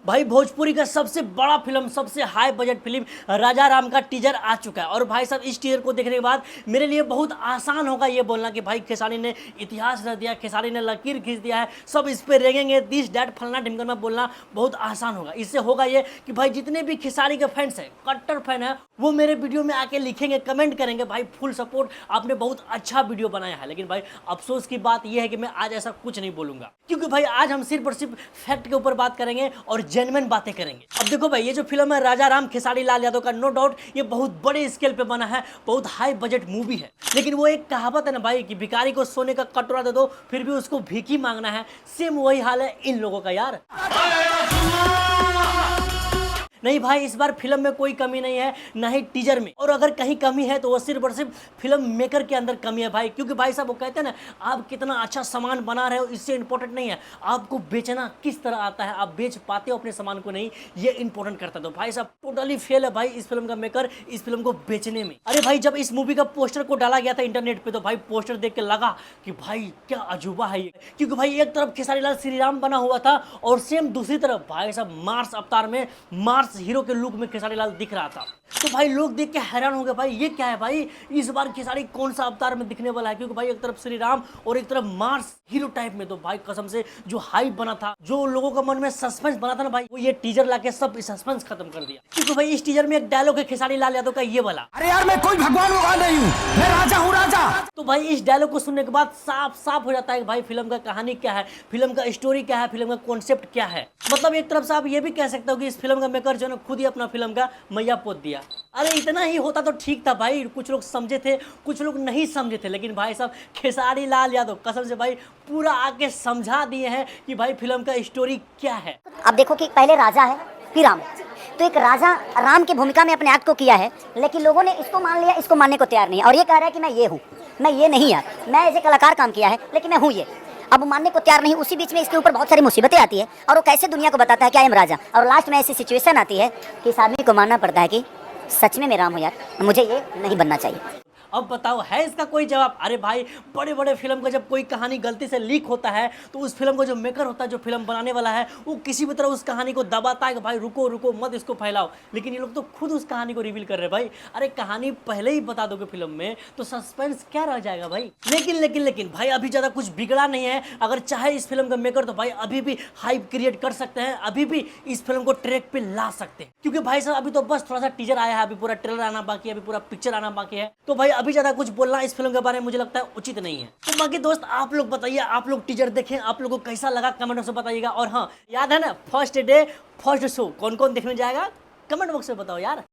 भाई भोजपुरी का सबसे बड़ा फिल्म, सबसे हाई बजट फिल्म राजा राम का टीजर आ चुका है। और भाई साहब इस टीजर को देखने के बाद मेरे लिए बहुत आसान होगा ये बोलना कि भाई खेसारी ने इतिहास रच दिया, खेसारी ने लकीर खींच दिया है, सब इस पे रेंगेंगे, दिस डैट फलना ढिमकना बोलना बहुत आसान होगा। इससे होगा ये कि भाई जितने भी खेसारी के फैंस हैं, कट्टर फैन है, वो मेरे वीडियो में आके लिखेंगे, कमेंट करेंगे भाई फुल सपोर्ट, आपने बहुत अच्छा वीडियो बनाया है। लेकिन भाई अफसोस की बात यह है कि मैं आज ऐसा कुछ नहीं बोलूंगा, क्योंकि भाई आज हम सिर्फ और सिर्फ फैक्ट के ऊपर बात करेंगे और जेन्युइन बातें करेंगे। अब देखो भाई, ये जो फिल्म है राजा राम खेसारी लाल यादव का, नो डाउट ये बहुत बड़े स्केल पे बना है, बहुत हाई बजट मूवी है। लेकिन वो एक कहावत है ना भाई कि भिखारी को सोने का कटोरा दे दो फिर भी उसको भीख ही मांगना है, सेम वही हाल है इन लोगों का यार। नहीं भाई, इस बार फिल्म में कोई कमी नहीं है, ना ही टीजर में। और अगर कहीं कमी है तो वो सिर्फ और सिर्फ फिल्म मेकर के अंदर कमी है भाई। क्योंकि भाई साहब वो कहते हैं ना, आप कितना अच्छा सामान बना रहे हो इससे इंपॉर्टेंट नहीं है, आपको बेचना किस तरह आता है, आप बेच पाते हो अपने सामान को नहीं, ये इंपॉर्टेंट करता है। तो भाई साहब टोटली फेल है भाई इस फिल्म का मेकर, इस फिल्म को बेचने में। अरे भाई जब इस मूवी का पोस्टर को डाला गया था इंटरनेट पे, तो भाई पोस्टर देख के लगा कि भाई क्या अजूबा है ये। क्योंकि भाई एक तरफ खेसारी लाल श्री राम बना हुआ था और सेम दूसरी तरफ भाई साहब मार्स अवतार में मार्स हीरो के लुक में खेसारी लाल दिख रहा था। तो भाई लोग देख के हैरान हो गए, भाई ये क्या है भाई, इस बार खेसारी कौन सा अवतार में दिखने वाला है। क्योंकि भाई एक तरफ श्री राम और एक तरफ मार्स हीरो टाइप में। तो भाई कसम से जो हाइप बना था, जो लोगों का मन में सस्पेंस बना था ना भाई, वो ये टीजर लाके सब सस्पेंस खत्म कर दिया। क्योंकि भाई इस टीजर में एक डायलॉग है खेसारी लाल यादव का ये वाला, अरे यार मैं कोई भगवान वगवान नहीं हूँ, मैं राजा हूँ राजा। तो भाई इस डायलॉग को सुनने के बाद साफ साफ हो जाता है कि भाई फिल्म का कहानी क्या है, फिल्म का स्टोरी क्या है, फिल्म का कॉन्सेप्ट क्या है। मतलब एक तरफ से आप ये भी कह सकते हो कि इस फिल्म का मेकर जो है खुद ही अपना फिल्म का मैया पोत दिया। अरे इतना ही होता तो ठीक था भाई, कुछ लोग समझे थे, कुछ लोग नहीं समझे थे। लेकिन भाई साहब खेसारी लाल यादव कसम से भाई पूरा आके समझा दिए हैं कि भाई फिल्म का स्टोरी क्या है। अब देखो कि पहले राजा है फिर राम, तो एक राजा राम की भूमिका में अपने आप को किया है, लेकिन लोगों ने इसको मान लिया, इसको मानने को तैयार नहीं है। और ये कह रहा है कि मैं ये हूँ, मैं ये नहीं यार, मैं एज ए कलाकार काम किया है लेकिन मैं हूँ ये। अब मानने को तैयार नहीं, उसी बीच में इसके ऊपर बहुत सारी मुसीबतें आती है और वो कैसे दुनिया को बताता है कि आई एम राजा। और लास्ट में ऐसी सिचुएशन आती है कि इस आदमी को मानना पड़ता है कि सच में मैं राम हूँ यार, मुझे ये नहीं बनना चाहिए। अब बताओ है इसका कोई जवाब? अरे भाई बड़े बड़े फिल्म का जब कोई कहानी गलती से लीक होता है तो उस फिल्म को जो मेकर होता है, जो फिल्म बनाने वाला है, वो किसी भी तरह उस कहानी को दबाता है कि भाई रुको रुको मत इसको फैलाओ। लेकिन ये लोग तो खुद उस कहानी को रिवील कर रहे हैं भाई। अरे कहानी पहले ही बता दोगे फिल्म में तो सस्पेंस क्या रह जाएगा भाई। लेकिन भाई अभी ज़्यादा कुछ बिगड़ा नहीं है। अगर चाहे इस फिल्म का मेकर तो भाई अभी भी हाइप क्रिएट कर सकते हैं, अभी भी इस फिल्म को ट्रैक पे ला सकते हैं। क्योंकि भाई साहब अभी तो बस थोड़ा सा टीजर आया है, अभी पूरा ट्रेलर आना बाकी है, अभी पूरा पिक्चर आना बाकी है। तो भाई अभी ज़्यादा कुछ बोलना इस फिल्म के बारे में मुझे लगता है उचित नहीं है। तो बाकी दोस्त आप लोग बताइए, आप लोग टीजर देखें, आप लोगों को कैसा लगा कमेंट बॉक्स में बताइएगा। और हाँ याद है ना, फर्स्ट डे फर्स्ट शो कौन कौन देखने जाएगा, कमेंट बॉक्स में बताओ यार।